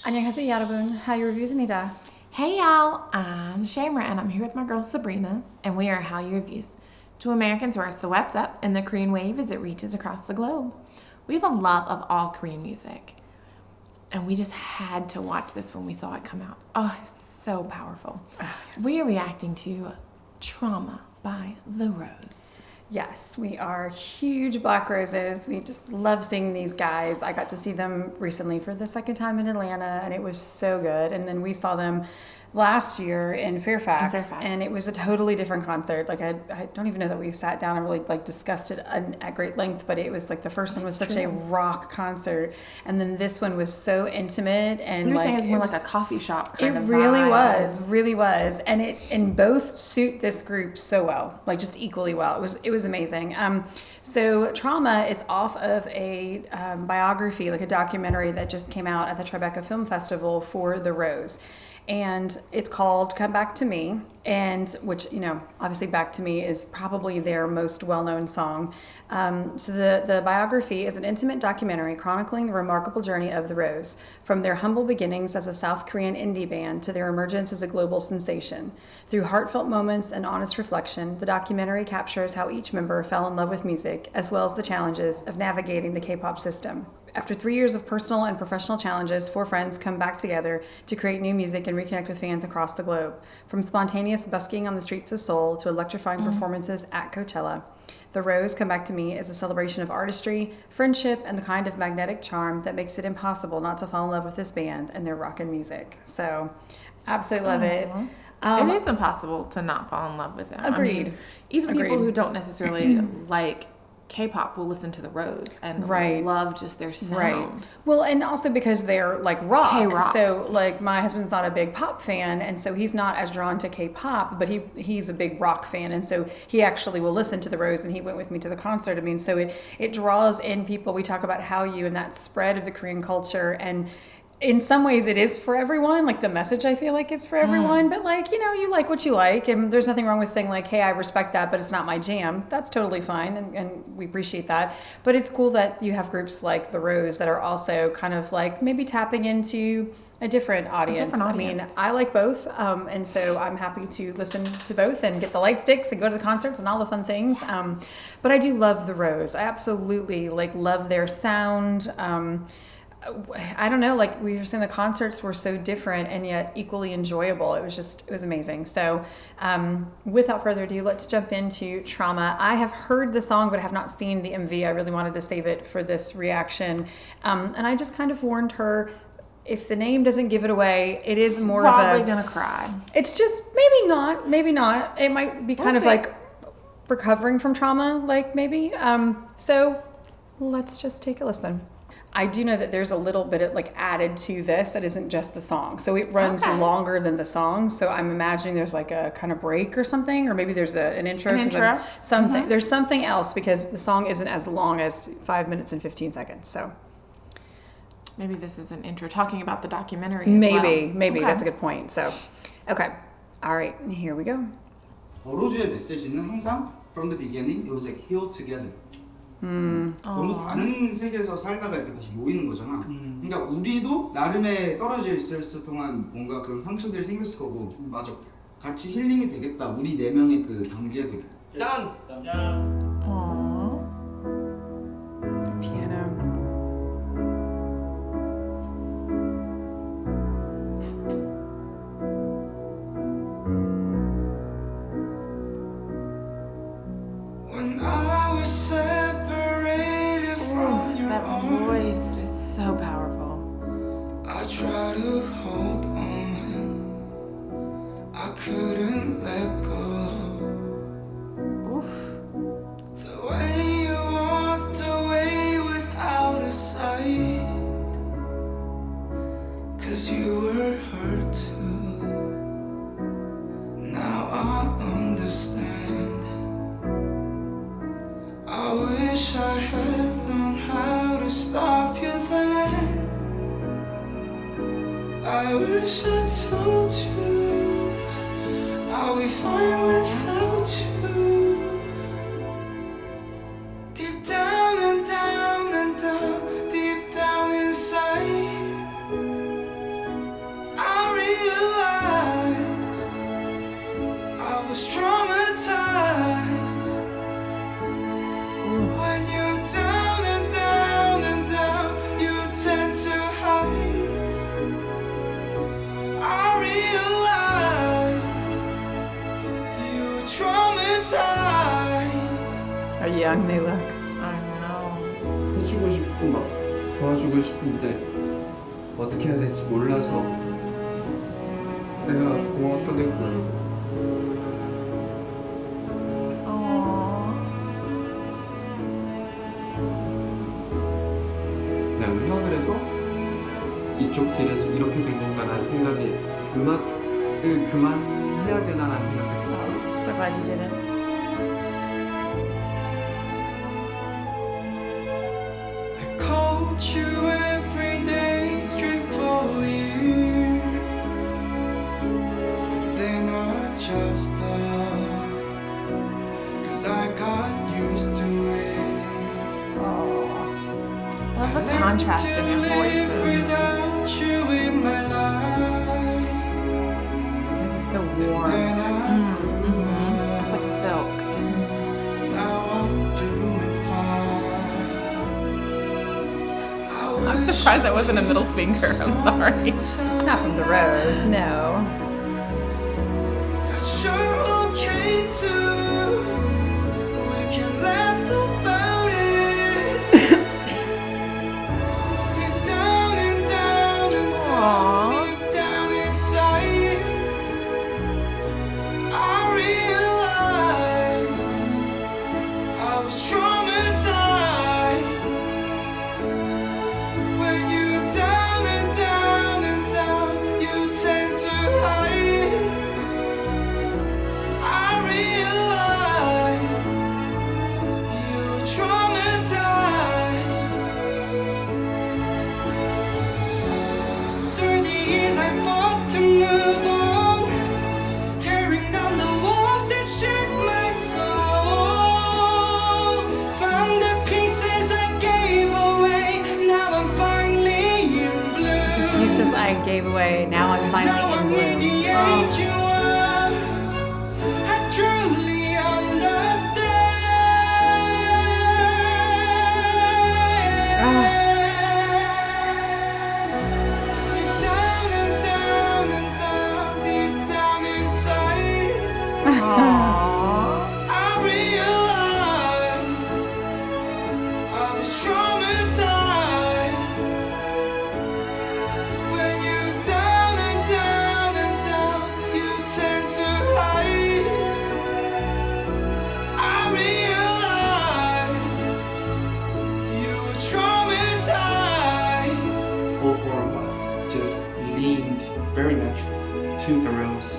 안녕하세요, 여러분. Hallyu Reviews입니다. Hey y'all, I'm Shamra and I'm here with my girl Sabrina, and we are Hallyu Reviews. Two Americans who are swept up in the Korean wave as it reaches across the globe. We have a love of all Korean music, and we just had to watch this when we saw it come out. Oh, it's so powerful. Yes. We are reacting to Trauma by The Rose. Yes, we are huge Black Roses. We just love seeing these guys. I got to see them recently for the second time in Atlanta, and it was so good. And then we saw them last year in Fairfax, and it was a totally different concert. Like I don't even know that we sat down and really discussed it at great length, but it was like the first one was such a rock concert, and then this one was so intimate and You're saying it's more like a coffee shop kind of vibe. It really was, and both suit this group so well, like just equally well. It was amazing. So Trauma is off of a biography, like a documentary that just came out at the Tribeca Film Festival for The Rose. And it's called Come Back to Me, and which, obviously Back to Me is probably their most well-known song. So the biography is an intimate documentary chronicling the remarkable journey of The Rose, from their humble beginnings as a South Korean indie band to their emergence as a global sensation. Through heartfelt moments and honest reflection, the documentary captures how each member fell in love with music, as well as the challenges of navigating the K-pop system. After 3 years of personal and professional challenges, four friends come back together to create new music and reconnect with fans across the globe. From spontaneous busking on the streets of Seoul to electrifying performances at Coachella, The Rose Come Back to Me is a celebration of artistry, friendship, and the kind of magnetic charm that makes it impossible not to fall in love with this band and their rockin' music. So, absolutely love it. It is impossible to not fall in love with them. Agreed. I mean, even people who don't necessarily like K-pop will listen to The Rose and love just their sound. Right. Well, and also because they're like rock. K-rock. So like my husband's not a big pop fan, and so he's not as drawn to K-pop, but he's a big rock fan, and so he actually will listen to The Rose, and he went with me to the concert. I mean, so it draws in people. We talk about Hallyu and that spread of the Korean culture, and in some ways it is for everyone. Like the message I feel like is for everyone, but you like what you like, and there's nothing wrong with saying like, hey, I respect that, but it's not my jam. That's totally fine, and we appreciate that. But it's cool that you have groups like The Rose that are also kind of like maybe tapping into a different audience. I mean, I like both, and so I'm happy to listen to both and get the light sticks and go to the concerts and all the fun things. But I do love The Rose. I absolutely love their sound. I don't know, like we were saying, the concerts were so different and yet equally enjoyable. It was amazing. So without further ado, let's jump into Trauma. I have heard the song, but I have not seen the MV. I really wanted to save it for this reaction. And I just kind of warned her, if the name doesn't give it away, it is more probably gonna cry. It's just maybe not. It might be kind of like recovering from trauma, like maybe. So let's just take a listen. I do know that there's a little bit of added to this that isn't just the song. So it runs longer than the song. So I'm imagining there's like a kind of break or something, or maybe there's an intro. Something. There's something else because the song isn't as long as 5 minutes and 15 seconds. So maybe this is an intro talking about the documentary. Maybe that's a good point. So, okay. All right, here we go. 버로즈의 메시지는 항상 from the beginning it was like heal together. 너무 다른 세계에서 살다가 이렇게 다시 모이는 거잖아. 그러니까 우리도 나름의 떨어져 있을 동안 뭔가 그런 상처들이 생겼을 거고. 맞아. 같이 힐링이 되겠다. 우리 네 명의 그 관계도. 짠. Piano. When I was separated from your That arms, voice is so powerful. I tried to hold on, I couldn't let go. Oof. The way you walked away without a sight, 'cause you were hurt too. Now I understand. I wish I had known how to stop you then. I wish I told you I'll be fine without you. Deep down and down and down, deep down inside, young they look. I know. 해주고 싶고 막 도와주고 싶은데 어떻게 해야 될지 몰라서 내가 공원 떠들 거였어. 그냥 음악을 해서 이쪽 길에서 이렇게 된 건가라는 생각이 음악을 그만해야 되나라는 생각했었어. Oh, so glad you didn't. I called you every day straight for you, and then I just stopped, 'cause I got used to it. I love the contrast in your voices. Without you in my life, This is so warm. then I grew up. It's like silk. Now I'm doing fine. I'm surprised that wasn't a middle finger. I'm sorry. Not from the rose, no. That's sure okay too. We can laugh about it. Deep down and down and down, deep down inside, I realized I was traumatized. When you're down and down and down, you tend to hide. I realized you were traumatized. Through the years I fought to move on, tearing down the walls that shaped my soul. Found the pieces I gave away, now I'm finally in bloom. Pieces I gave away, now I'm Now finally I'm in near bloom. the age you are. I truly understand. Deep down and down and down, deep down inside, I realized I was traumatized. When you're down and down and down, you tend to hide. I realized you were traumatized. All four of us just leaned very naturally to the rose.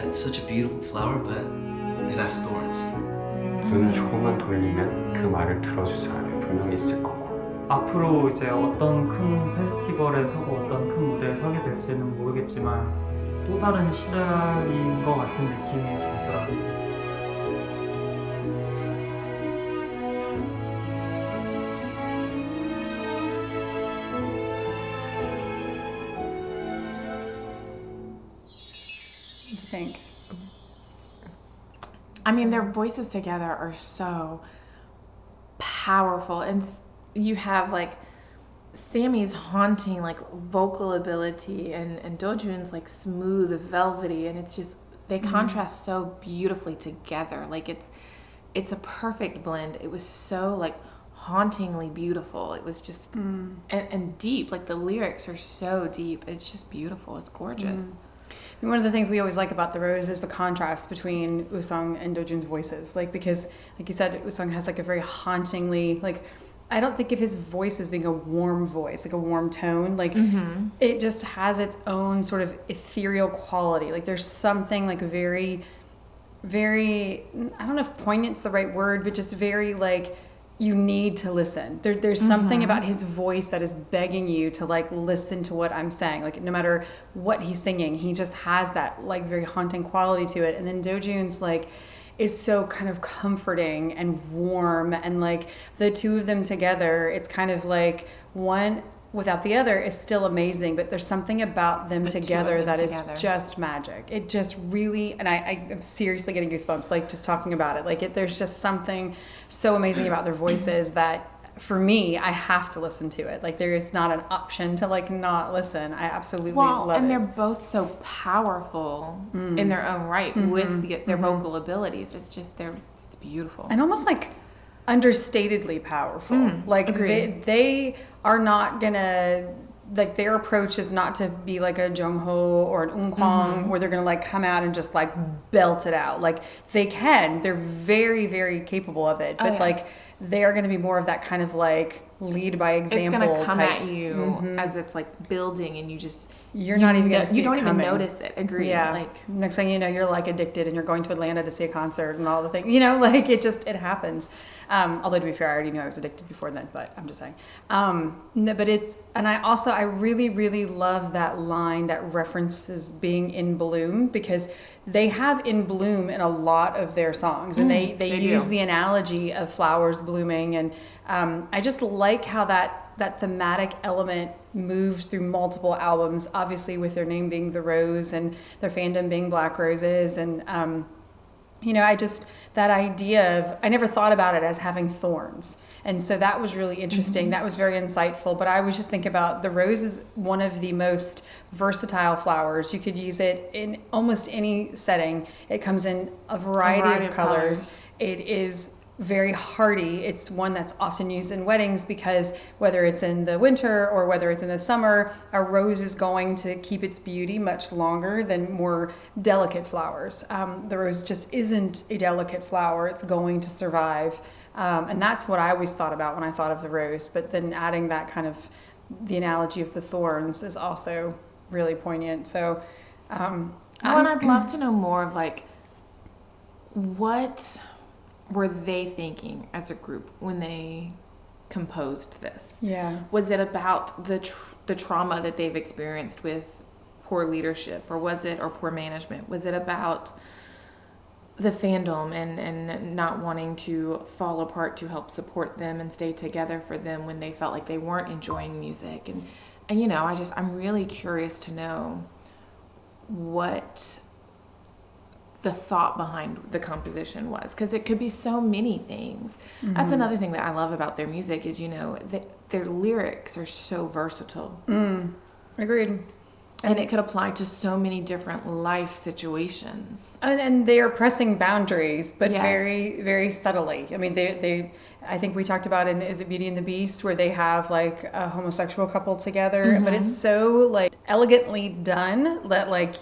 It's such a beautiful flower, but it has thorns. 눈을 조금만 돌리면 그 말을 들어줄 사람이 분명히 있을 거고. 앞으로 이제 어떤 큰 페스티벌에 서고 어떤 큰 무대에 서게 될지는 모르겠지만 또 다른 시작인 것 같은 느낌이 좀 들어요. What do you think? I mean, their voices together are so powerful, and you have like Sammy's haunting like vocal ability and Dojun's like smooth, velvety, and it's just they contrast so beautifully together. Like it's a perfect blend. It was so like hauntingly beautiful. It was just and deep. Like the lyrics are so deep. It's just beautiful. It's gorgeous. And one of the things we always like about The Rose is the contrast between Usong and Dojun's voices. Like, because, like you said, Usong has like a very hauntingly, like, I don't think of his voice as being a warm voice, like a warm tone. Like, it just has its own sort of ethereal quality. Like, there's something like very, very, I don't know if poignant's the right word, but just very like, you need to listen. There's something about his voice that is begging you to like listen to what I'm saying. Like no matter what he's singing, he just has that like very haunting quality to it. And then Dojun's like is so kind of comforting and warm, and like the two of them together, it's kind of like one without the other is still amazing, but there's something about them together that is just magic. It just really, and I am seriously getting goosebumps like just talking about it. Like there's just something so amazing about their voices that for me, I have to listen to it. Like there is not an option to like not listen. I absolutely love it. And they're both so powerful in their own right with their vocal abilities. It's just it's beautiful. And almost like understatedly powerful. Like they are not gonna, like their approach is not to be like a Jungho or an Eunkwang where they're gonna like come out and just like belt it out. Like they're very, very capable of it, but like they are gonna be more of that kind of like lead by example. It's gonna come type. at you as it's like building, and You're not even gonna see you don't it even coming. notice it. Agree. Yeah. Like Next thing you know, you're like addicted and you're going to Atlanta to see a concert and all the things, you know, like it happens. Although to be fair, I already knew I was addicted before then, but I'm just saying. No, but I really, really love that line that references being in bloom, because they have in bloom in a lot of their songs, and they use do. the analogy of flowers blooming. And I just like how that thematic element moves through multiple albums, obviously with their name being The Rose and their fandom being Black Roses. And, you know, that idea of, I never thought about it as having thorns. And so that was really interesting. That was very insightful. But I was just thinking about the rose is one of the most versatile flowers. You could use it in almost any setting. It comes in a variety of colors. It is very hardy. It's one that's often used in weddings because whether it's in the winter or whether it's in the summer, a rose is going to keep its beauty much longer than more delicate flowers. The rose just isn't a delicate flower. It's going to survive. And that's what I always thought about when I thought of the rose. But then adding that kind of the analogy of the thorns is also really poignant. So, and I'd love to know more of like, what were they thinking as a group when they composed this? Yeah. Was it about the trauma that they've experienced with poor leadership, or poor management? Was it about the fandom and not wanting to fall apart to help support them and stay together for them when they felt like they weren't enjoying music? And you know, I'm really curious to know what the thought behind the composition was, because it could be so many things. That's another thing that I love about their music is, you know, their lyrics are so versatile. Agreed. And it could apply to so many different life situations. And they are pressing boundaries, but Yes. very, very subtly. I mean, they I think we talked about in Is It Beauty and the Beast, where they have like a homosexual couple together, but it's so like elegantly done that like,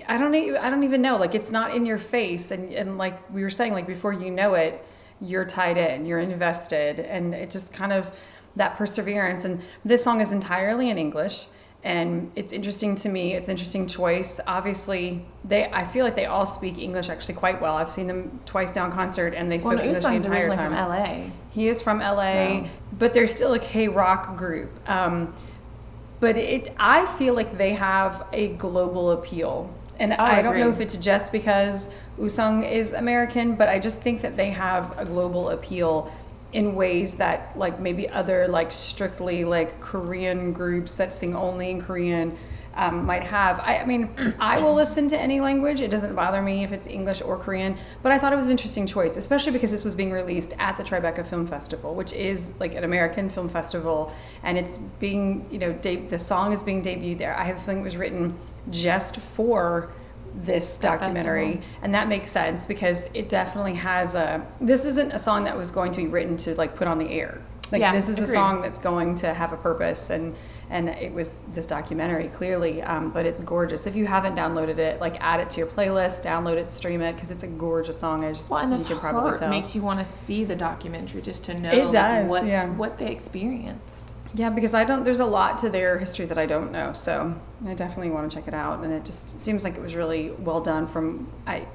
I don't even know, like it's not in your face. And like we were saying, like before you know it, you're tied in, you're invested. And it just kind of that perseverance. And this song is entirely in English. And it's interesting to me. It's an interesting choice. Obviously, I feel like they all speak English actually quite well. I've seen them twice down concert, and they spoke English the entire time. From LA. He is from LA, but they're still a K-rock group. But I feel like they have a global appeal. And I don't know if it's just because Usung is American, but I just think that they have a global appeal in ways that like maybe other like strictly like Korean groups that sing only in Korean might have. I mean, I will listen to any language. It doesn't bother me if it's English or Korean, but I thought it was an interesting choice, especially because this was being released at the Tribeca Film Festival, which is like an American film festival, and it's being, you know, the song is being debuted there. I have a feeling it was written just for this documentary, festival. And that makes sense because it definitely has this isn't a song that was going to be written to like put on the air. Like this is agreed. a song that's going to have a purpose, and it was this documentary clearly, but it's gorgeous. If you haven't downloaded it, like add it to your playlist, download it, stream it, because it's a gorgeous song. And this you can probably hurt tell. makes you want to see the documentary just to know It does, what they experienced. Yeah, because there's a lot to their history that I don't know, so I definitely want to check it out. And it just seems like it was really well done.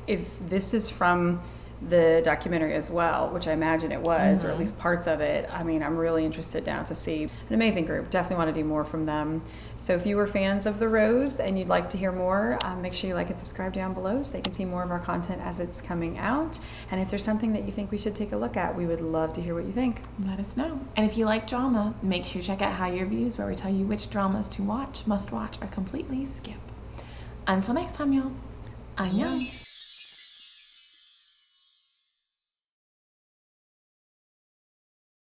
If this is from the documentary as well, which I imagine it was, or at least parts of it, I mean, I'm really interested now to see. An amazing group. Definitely want to do more from them. So if you were fans of The Rose and you'd like to hear more, make sure you like and subscribe down below so you can see more of our content as it's coming out. And if there's something that you think we should take a look at, we would love to hear what you think. Let us know. And if you like drama, make sure you check out Hallyu Reviews, where we tell you which dramas to watch, must watch, or completely skip. Until next time, y'all. Annyeong.